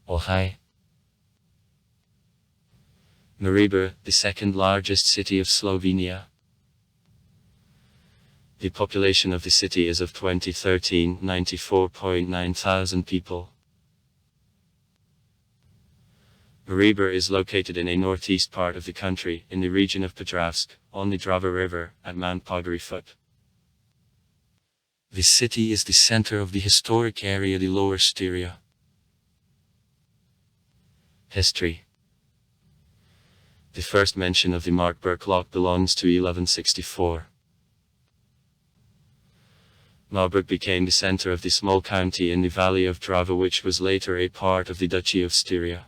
Ohio. Maribor, the second largest city of Slovenia. The population of the city is of 2013, 94.9 thousand people. Maribor is located in a northeast part of the country, in the region of Podravsk, on the Drava River, at Mount Pogary foot. The city is the center of the historic area the Lower Styria. History. The first mention of the Maribor lock belongs to 1164. Maribor became the center of the small county in the valley of Drava, which was later a part of the Duchy of Styria.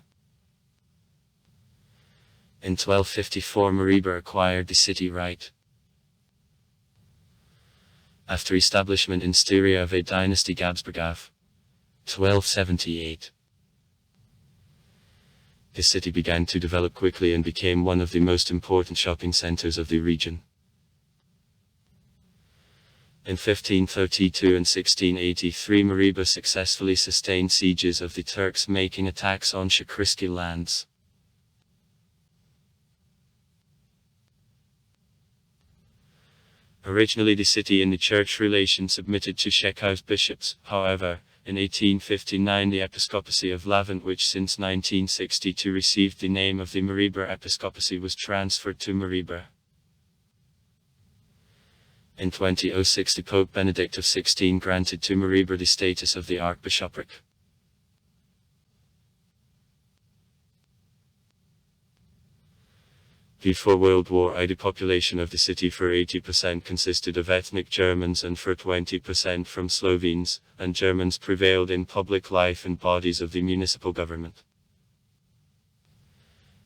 In 1254 Maribor acquired the city right. After establishment in Styria of a dynasty Gabsburgov, 1278. The city began to develop quickly and became one of the most important shopping centers of the region. In 1532 and 1683 Maribor successfully sustained sieges of the Turks, making attacks on Shakrisky lands. Originally the city in the church relation submitted to Chekhov's bishops, however, in 1859 the episcopacy of Lavant, which since 1962 received the name of the Maribor episcopacy, was transferred to Maribor. In 2006 the Pope Benedict of XVI granted to Maribor the status of the archbishopric. Before World War I, the population of the city for 80% consisted of ethnic Germans and for 20% from Slovenes, and Germans prevailed in public life and bodies of the municipal government.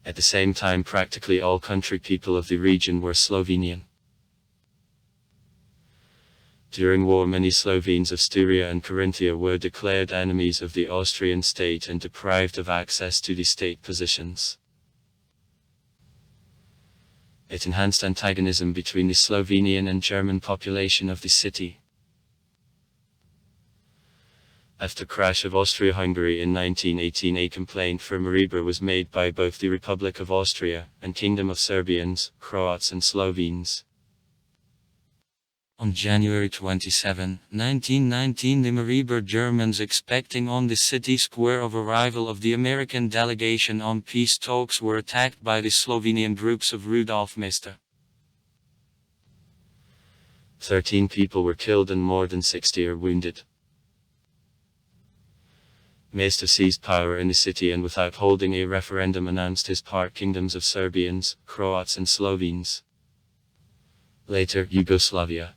At the same time practically all country people of the region were Slovenian. During war many Slovenes of Styria and Carinthia were declared enemies of the Austrian state and deprived of access to the state positions. It enhanced antagonism between the Slovenian and German population of the city. After crash of Austria-Hungary in 1918 a complaint for Maribor was made by both the Republic of Austria and Kingdom of Serbians, Croats and Slovenes. On January 27, 1919 the Maribor Germans, expecting on the city square of arrival of the American delegation on peace talks, were attacked by the Slovenian groups of Rudolf Meister. 13 people were killed and more than 60 are wounded. Meister seized power in the city and without holding a referendum announced his part kingdoms of Serbians, Croats and Slovenes. Later, Yugoslavia.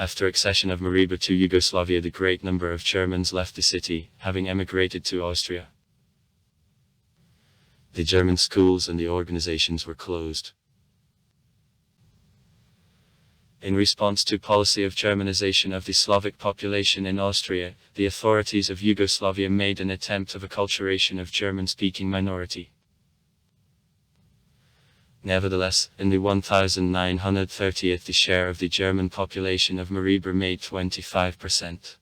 After accession of Maribor to Yugoslavia, the great number of Germans left the city, having emigrated to Austria. The German schools and the organizations were closed. In response to policy of Germanization of the Slavic population in Austria, the authorities of Yugoslavia made an attempt of acculturation of German-speaking minority. Nevertheless, in the 1930th the share of the German population of Maribor made 25%.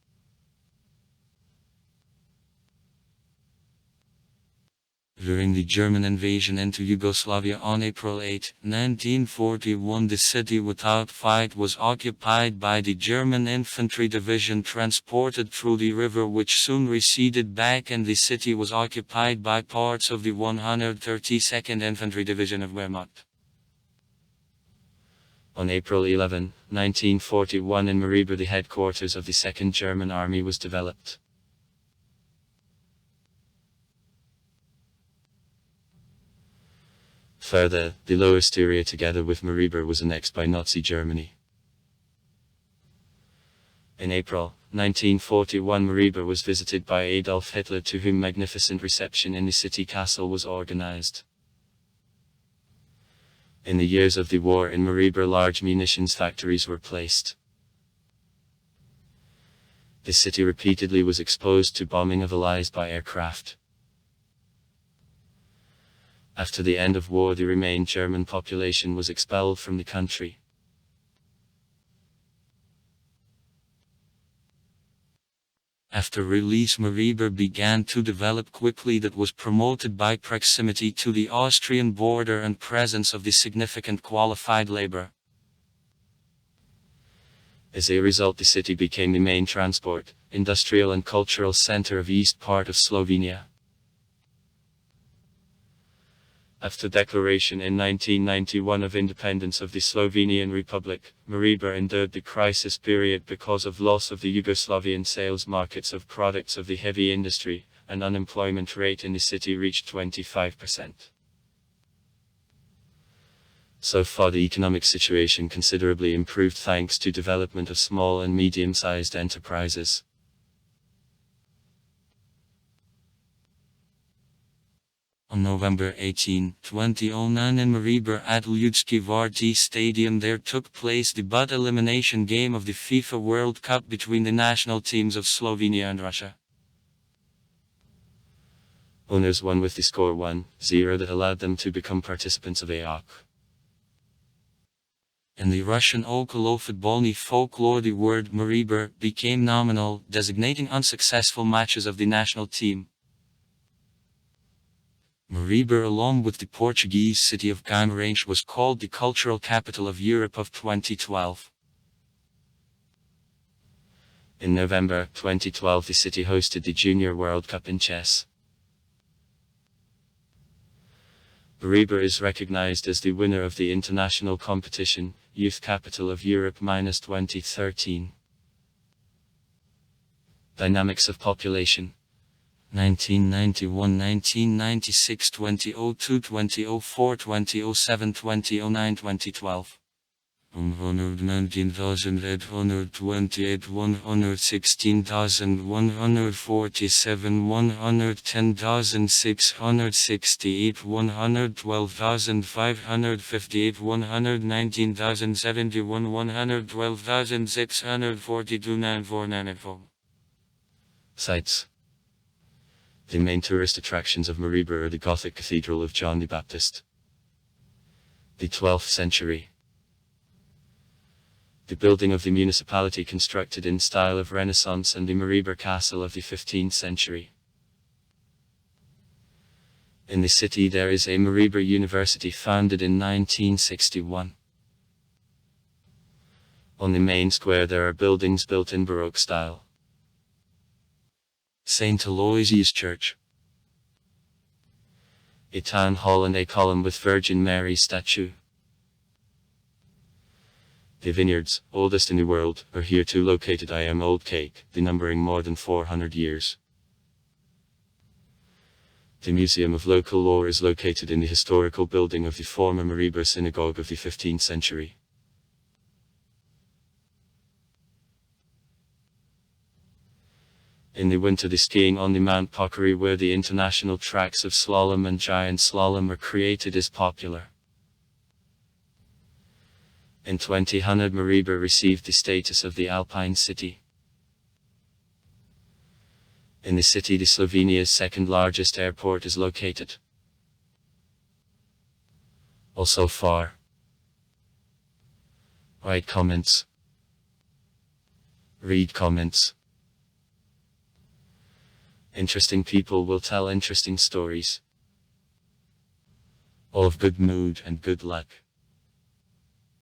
During the German invasion into Yugoslavia on April 8, 1941 the city without fight was occupied by the German Infantry Division transported through the river, which soon receded back, and the city was occupied by parts of the 132nd Infantry Division of Wehrmacht. On April 11, 1941 in Maribor the headquarters of the 2nd German Army was developed. Further, the Lower Styria together with Maribor was annexed by Nazi Germany. In April 1941 Maribor was visited by Adolf Hitler, to whom magnificent reception in the city castle was organized. In the years of the war in Maribor large munitions factories were placed. The city repeatedly was exposed to bombing of Allies by aircraft. After the end of war the remaining German population was expelled from the country. After release, Maribor began to develop quickly, that was promoted by proximity to the Austrian border and presence of the significant qualified labor. As a result, the city became the main transport, industrial and cultural center of east part of Slovenia. After declaration in 1991 of independence of the Slovenian Republic, Maribor endured the crisis period because of loss of the Yugoslavian sales markets of products of the heavy industry, and unemployment rate in the city reached 25%. So far, the economic situation considerably improved thanks to development of small and medium-sized enterprises. On November 18, 2009 in Maribor at Ljudsky Varti Stadium there took place the butt elimination game of the FIFA World Cup between the national teams of Slovenia and Russia. Owners won with the score 1-0 that allowed them to become participants of AOK. In the Russian okolo-futbolny folklore, the word Maribor became nominal, designating unsuccessful matches of the national team. Maribor, along with the Portuguese city of Guimarães, was called the cultural capital of Europe of 2012. In November 2012, the city hosted the Junior World Cup in chess. Maribor is recognized as the winner of the international competition, Youth Capital of Europe -2013. Dynamics of population: 1991, 1996, 2002, 2004, 2007, 2009, 2012. 119,828, 116,147, 110,668, 112,558, 119,071, 112,642, 949. Sites. The main tourist attractions of Maribor are the Gothic Cathedral of John the Baptist, the 12th century. The building of the municipality constructed in style of Renaissance, and the Maribor Castle of the 15th century. In the city there is a Maribor University founded in 1961. On the main square there are buildings built in Baroque style. St. Aloysius Church, a town hall and a column with Virgin Mary statue. The vineyards, oldest in the world, are here too located. I am Old Cake, the numbering more than 400 years. The Museum of Local Lore is located in the historical building of the former Maribor Synagogue of the 15th century. In the winter, the skiing on the Mount Pokeri, where the international tracks of slalom and giant slalom are created, is popular. In 2000, Maribor received the status of the Alpine City. In the city, the Slovenia's second largest airport is located. Also far. Write comments. Read comments. Interesting people will tell interesting stories. All of good mood and good luck.